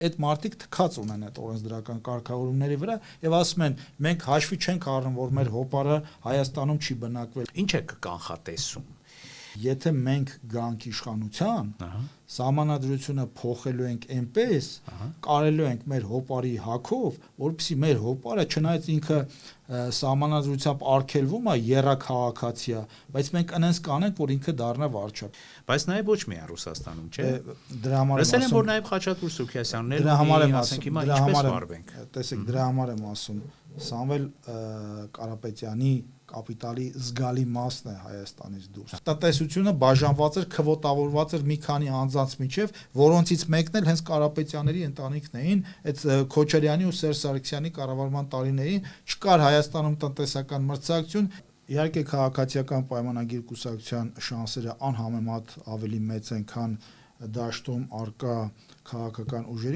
Այդ մարդիկ թքած ունեն այդ օրենսդրական կարգավորումների վրա եւ ասում են մենք հաշվի չենք առնում, որ մեր հոպարը Հայաստանում չի բնակվել։ Ինչ է կանխատեսում։ Եթե մենք գանք իշխանության, սահմանադրությունը փոխելու ենք այնպես, կարելու ենք մեր հոպարի հակով, որպեսզի մեր հոպարը չնայած ինքը սահմանադրությամբ արգելվում է եռաքաղաքացիա, բայց մենք անենց կանենք, որ ինքը դառնա վարչապետ։ Բայց նաև ոչ միայն Ռուսաստանում, չէ։ Դրա համար լսել եմ, որ նաև Խաչատուր Սուքիասյանն դրա համար եմ ասենք հիմա ինչպես ինչպես վարվենք։ Տեսեք, դրա համար եմ ասում, Սամվել Կարապետյանի կապիտալի զգալի մասն է Հայաստանից դուրս։ Տնտեսությունը բաժանված էր, քվոտավորված էր մի քանի անձանց միջև, որոնցից մեկն էլ հենց Կարապետյանների ընտանիքն էին, այդ Քոչարյանի ու Սերժ Սարգսյանի կառավարման տարիներին չկար Հայաստանում տնտեսական մրցակցություն։ Իհարկե քաղաքացիական պայմանագիր կուսակցության շանսերը անհամեմատ ավելի մեծ են, քան դաշտում արկա քաղաքական ուժերի